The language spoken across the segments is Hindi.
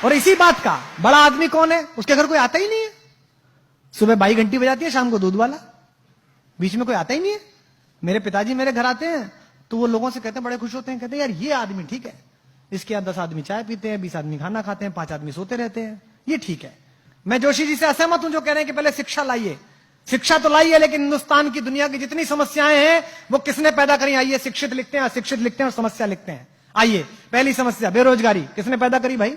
और इसी बात का बड़ा आदमी कौन है, उसके घर कोई आता ही नहीं है। सुबह बाई घंटी बजाती है, शाम को दूध वाला, बीच में कोई आता ही नहीं है। मेरे पिताजी मेरे घर आते हैं तो वो लोगों से कहते हैं, बड़े खुश होते हैं, कहते हैं यार ये आदमी ठीक है, इसके यहाँ 10 आदमी चाय पीते हैं, 20 आदमी खाना खाते हैं, 5 आदमी सोते रहते हैं, ये ठीक है। मैं जोशी जी से असहमत हूं जो कह रहे हैं कि पहले शिक्षा लाइए। शिक्षा तो लाइए, लेकिन हिंदुस्तान की दुनिया की जितनी समस्याएं हैं वो किसने पैदा करी? आइए, शिक्षित लिखते हैं, अशिक्षित लिखते हैं और समस्या लिखते हैं। आइए, पहली समस्या बेरोजगारी, किसने पैदा करी भाई?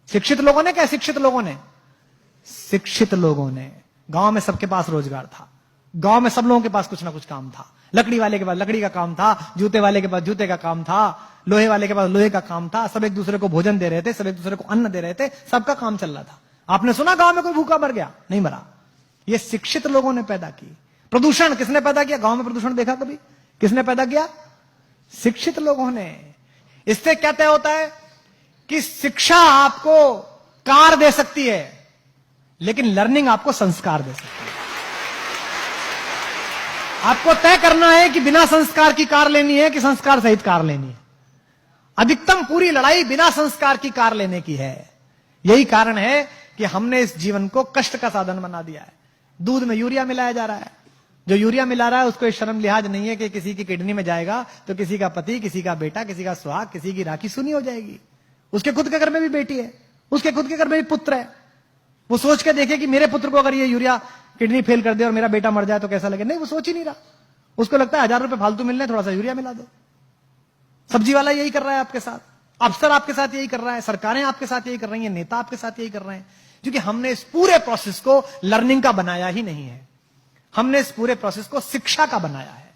शिक्षित लोगों ने क्या अशिक्षित लोगों ने? शिक्षित लोगों ने। गांव में सबके पास रोजगार था, गांव में सब लोगों के पास कुछ ना कुछ काम था। लकड़ी वाले के पास लकड़ी का काम था, जूते वाले के पास जूते का काम था, लोहे वाले के पास लोहे का काम था। सब एक दूसरे को भोजन दे रहे थे, सब एक दूसरे को अन्न दे रहे थे, सबका काम चल रहा था। आपने सुना गांव में कोई भूखा मर गया? नहीं मरा। ये शिक्षित लोगों ने पैदा की। प्रदूषण किसने पैदा किया? गांव में प्रदूषण देखा कभी? किसने पैदा किया? शिक्षित लोगों ने। इससे क्या तय होता है कि शिक्षा आपको कार दे सकती है, लेकिन लर्निंग आपको संस्कार दे सकती है। आपको तय करना है कि बिना संस्कार की कार लेनी है कि संस्कार सहित कार लेनी है। अधिकतम पूरी लड़ाई बिना संस्कार की कार लेने की है। यही कारण है कि हमने इस जीवन को कष्ट का साधन बना दिया है। दूध में यूरिया मिलाया जा रहा है, जो यूरिया मिला रहा है उसको शर्म लिहाज नहीं है कि किसी की किडनी में जाएगा तो किसी का पति, किसी का बेटा, किसी का सुहाग, किसी की राखी सुनी हो जाएगी। उसके खुद के घर में भी बेटी है, उसके खुद के घर में भी पुत्र है। वो सोच के देखे कि मेरे पुत्र को अगर ये यूरिया किडनी फेल कर दे और मेरा बेटा मर जाए तो कैसा लगे? नहीं, वो सोच ही नहीं रहा। उसको लगता है 1000 रुपए फालतू मिलने, थोड़ा सा यूरिया मिला दो। सब्जी वाला यही कर रहा है आपके साथ, अफसर आपके साथ यही कर रहा है, सरकारें आपके साथ यही कर रही हैं, नेता आपके साथ यही कर रहे हैं, क्योंकि हमने इस पूरे प्रोसेस को लर्निंग का बनाया ही नहीं है। हमने इस पूरे प्रोसेस को शिक्षा का बनाया है।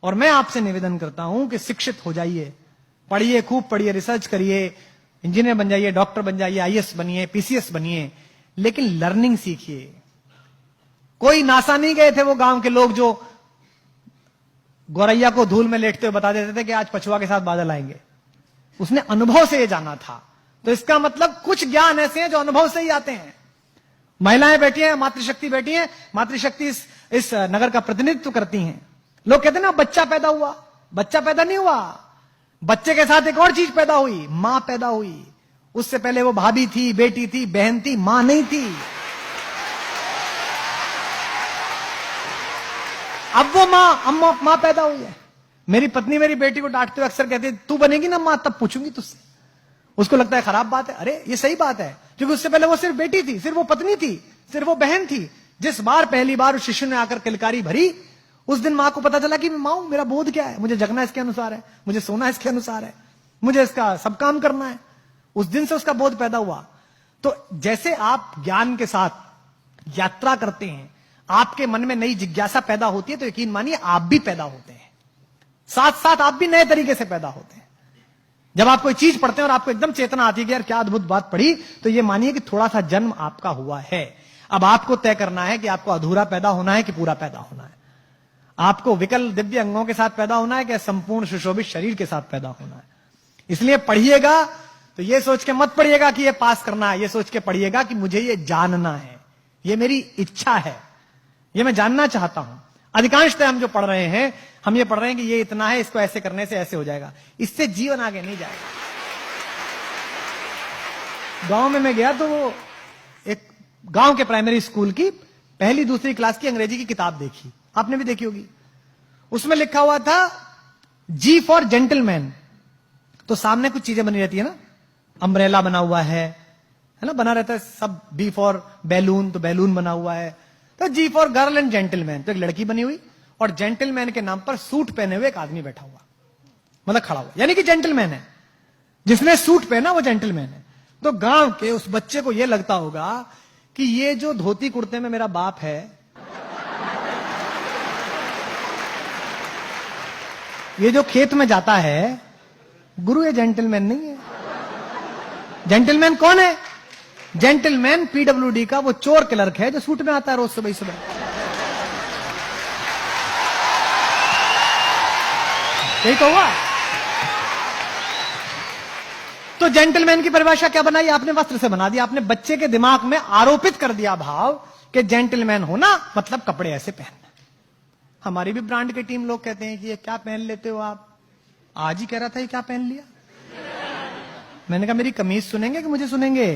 और मैं आपसे निवेदन करता हूं कि शिक्षित हो जाइए, पढ़िए, खूब पढ़िए, रिसर्च करिए, इंजीनियर बन जाइए, डॉक्टर बन जाइए, आईएएस बनिए, पीसीएस बनिए, लेकिन लर्निंग सीखिए। कोई नासा नहीं गए थे वो गांव के लोग जो गौरैया को धूल में लेटते हुए बता देते थे कि आज पछुआ के साथ बादल आएंगे। उसने अनुभव से ये जाना था। तो इसका मतलब कुछ ज्ञान ऐसे हैं जो अनुभव से ही आते हैं। महिलाएं बैठी हैं, मातृशक्ति बैठी है, मातृशक्ति इस नगर का प्रतिनिधित्व करती हैं। लोग कहते हैं ना बच्चा पैदा हुआ, बच्चा पैदा नहीं हुआ, बच्चे के साथ एक और चीज पैदा हुई, मां पैदा हुई। उससे पहले वो भाभी थी, बेटी थी, बहन थी, मां नहीं थी। अब वो मां पैदा हुई है। मेरी पत्नी मेरी बेटी को डांटते हुए अक्सर कहती है, तू बनेगी ना मां तब पूछूंगी तुझसे। उसको लगता है खराब बात है। अरे ये सही बात है, क्योंकि उससे पहले वो सिर्फ बेटी थी, सिर्फ वो पत्नी थी, सिर्फ वो बहन थी। जिस बार पहली बार उस शिशु ने आकर किलकारी भरी, उस दिन मां को पता चला कि मां हूं, मेरा बोध क्या है, मुझे जगना इसके अनुसार है, मुझे सोना इसके अनुसार है, मुझे इसका सब काम करना है। उस दिन से उसका बोध पैदा हुआ। तो जैसे आप ज्ञान के साथ यात्रा करते हैं, आपके मन में नई जिज्ञासा पैदा होती है, तो यकीन मानिए आप भी पैदा होते हैं, साथ साथ आप भी नए तरीके से पैदा होते हैं। जब आप कोई चीज पढ़ते हैं और आपको एकदम चेतना आती है कि यार क्या अद्भुत बात पढ़ी, तो ये मानिए कि थोड़ा सा जन्म आपका हुआ है। अब आपको तय करना है कि आपको अधूरा पैदा होना है कि पूरा पैदा होना है। आपको विकल दिव्य अंगों के साथ पैदा होना है कि संपूर्ण सुशोभित शरीर के साथ पैदा होना है। इसलिए पढ़िएगा तो ये सोच के मत पढ़िएगा कि ये पास करना है, ये सोच के पढ़िएगा कि मुझे ये जानना है, ये मेरी इच्छा है, ये मैं जानना चाहता हूं। अधिकांशतः हम जो पढ़ रहे हैं, हम ये पढ़ रहे हैं कि ये इतना है, इसको ऐसे करने से ऐसे हो जाएगा। इससे जीवन आगे नहीं जाएगा। गांव में मैं गया तो वो एक गांव के प्राइमरी स्कूल की पहली दूसरी क्लास की अंग्रेजी की किताब देखी, आपने भी देखी होगी। उसमें लिखा हुआ था जी फॉर जेंटलमैन। तो सामने कुछ चीजें बनी रहती है ना, अम्ब्रेला बना हुआ है ना, बना रहता है सब। बी फॉर बैलून, तो बैलून बना हुआ है। तो जी फॉर गर्ल एंड जेंटलमैन, तो एक लड़की बनी हुई और जेंटलमैन के नाम पर सूट पहने हुए एक आदमी बैठा हुआ, मतलब खड़ा हुआ, यानी कि जेंटलमैन है। जिसने सूट पहना वो जेंटलमैन है। तो गांव के उस बच्चे को यह लगता होगा कि ये जो धोती कुर्ते में मेरा बाप है, ये जो खेत में जाता है, गुरु ये जेंटलमैन नहीं है। जेंटलमैन कौन है? जेंटलमैन पीडब्ल्यूडी का वो चोर क्लर्क है जो सूट में आता है रोज सुबह सुबह। यही तो हुआ। तो जेंटलमैन की परिभाषा क्या बनाई आपने? वस्त्र से बना दिया। आपने बच्चे के दिमाग में आरोपित कर दिया भाव कि जेंटलमैन होना मतलब कपड़े ऐसे पहनना। हमारी भी ब्रांड के टीम लोग कहते हैं कि ये क्या पहन लेते हो आप। आज ही कह रहा था ये क्या पहन लिया। मैंने कहा मेरी कमीज सुनेंगे कि मुझे सुनेंगे?